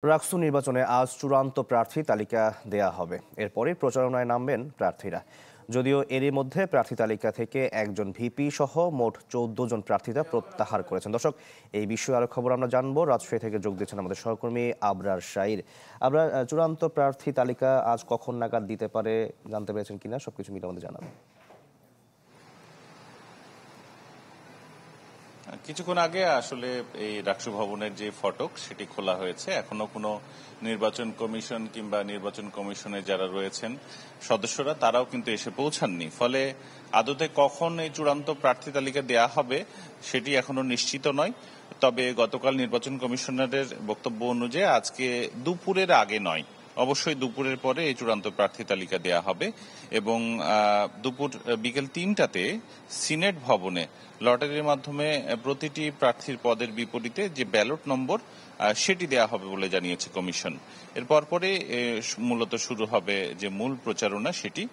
রাকসু নির্বাচনে আজ চূড়ান্ত প্রার্থী তালিকা দেয়া হবে। এরপরই প্রচারণায় নামবেন প্রার্থীরা। যদিও এরই মধ্যে প্রার্থী তালিকা থেকে একজন ভিপি সহ মোট 14 জন প্রার্থীতা প্রত্যাহার করেছেন। দর্শক, এই বিষয়ে আরো খবর আমরা জানবো। রাজশাহী থেকে যোগ দিচ্ছেন আমাদের সহকর্মী আবরার শাইর। আবরার, চূড়ান্ত প্রার্থী তালিকা আজ কখন নাগাদ দিতে পারে জানতে পেরেছেন কিনা, সবকিছু মিলে আমাদের জানাবেন। কিছুক্ষণ আগে আসলে এই রাকসু ভবনের যে ফটক সেটি খোলা হয়েছে। এখনো কোনো নির্বাচন কমিশন কিংবা নির্বাচন কমিশনে যারা রয়েছেন সদস্যরা তারাও কিন্তু এসে পৌঁছাননি। ফলে আদতে কখন এই চূড়ান্ত প্রার্থী তালিকা দেয়া হবে সেটি এখনো নিশ্চিত নয়। তবে গতকাল নির্বাচন কমিশনারের বক্তব্য অনুযায়ী আজকে দুপুরের আগে নয়, অবশ্যই দুপুরের পরে এই চূড়ান্ত প্রার্থী তালিকা দেয়া হবে এবং বিকেল 3টাতে সিনেট ভবনে লটারির মাধ্যমে প্রতিটি প্রার্থীর পদের বিপরীতে যে ব্যালট নম্বর সেটি দেয়া হবে বলে জানিয়েছে কমিশন। এরপর পরে মূলত শুরু হবে যে মূল প্রচারণা সেটি।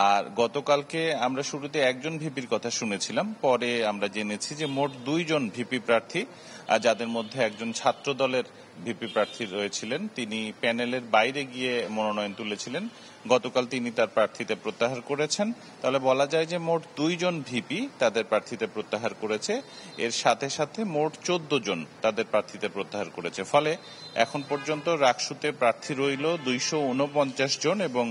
আর গতকালকে আমরা শুরুতে একজন ভিপির কথা শুনেছিলাম, পরে আমরা জেনেছি যে মোট 2 জন ভিপি প্রার্থী, যাদের মধ্যে একজন ছাত্র দলের ভিপি প্রার্থী রয়েছিলেন, তিনি প্যানেলের বাইরে গিয়ে মনোনয়ন তুলেছিলেন। গতকাল তিনি তার প্রার্থীতে প্রত্যাহার করেছেন। তাহলে বলা যায় যে মোট 2 জন ভিপি তাদের প্রার্থীতে প্রত্যাহার করেছে। এর সাথে সাথে মোট 14 জন তাদের প্রার্থীতে প্রত্যাহার করেছে। ফলে এখন পর্যন্ত রাকসুতে প্রার্থী রইল 249 জন এবং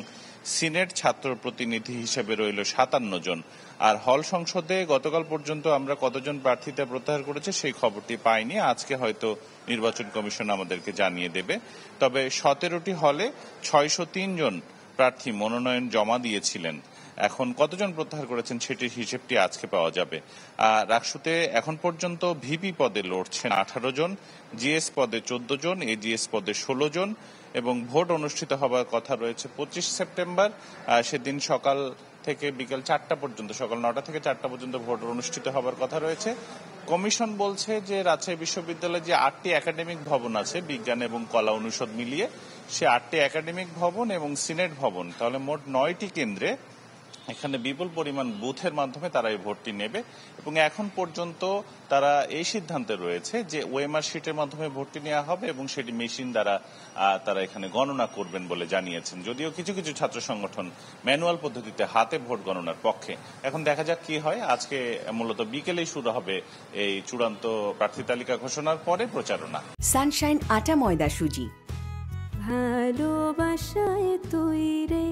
সিনেট ছাত্র প্রতিনিধি হিসেবে রইল 57 জন। আর হল সংসদে গতকাল পর্যন্ত আমরা কতজন প্রার্থীতে প্রত্যাহার করেছে সেই খবরটি পাইনি। আজকে হয়তো নির্বাচন কমিশন আমাদেরকে জানিয়ে দেবে। তবে 17টি হলে 603 জন প্রার্থী মনোনয়ন জমা দিয়েছিলেন। এখন কতজন প্রত্যাহার করেছেন সেটির হিসেবটি আজকে পাওয়া যাবে। রাকসুতে এখন পর্যন্ত ভিপি পদে লড়ছেন 18 জন, জিএস পদে 14 জন, এজিএস পদে 16 জন এবং ভোট অনুষ্ঠিত হবার কথা রয়েছে 25 সেপ্টেম্বর। সেদিন সকাল থেকে বিকেল 4টা পর্যন্ত, সকাল 9টা থেকে 4টা পর্যন্ত ভোট অনুষ্ঠিত হবার কথা রয়েছে। কমিশন বলছে যে রাজশাহী বিশ্ববিদ্যালয়ে যে 8টি একাডেমিক ভবন আছে বিজ্ঞান এবং কলা অনুষদ মিলিয়ে, সে 8টি একাডেমিক ভবন এবং সিনেট ভবন, তাহলে মোট 9টি কেন্দ্রে এখানে বিপুল পরিমাণ বুথের মাধ্যমে তারা এই ভোটটি নেবে এবং এখন পর্যন্ত তারা এই সিদ্ধান্তে রয়েছে যে ওএমআর শিটের মাধ্যমে ভোটটি নেওয়া হবে এবং সেটি মেশিন দ্বারা তারা এখানে গণনা করবেন বলে জানিয়েছেন। যদিও কিছু কিছু ছাত্র সংগঠন ম্যানুয়াল পদ্ধতিতে হাতে ভোট গণনার পক্ষে। এখন দেখা যাক কি হয়। আজকে মূলত বিকেলেই শুরু হবে এই চূড়ান্ত প্রার্থী তালিকা ঘোষণার পরে প্রচারণা। সানশাইন আটা ময়দা সুজি, ভালোবাসায় তৈরি।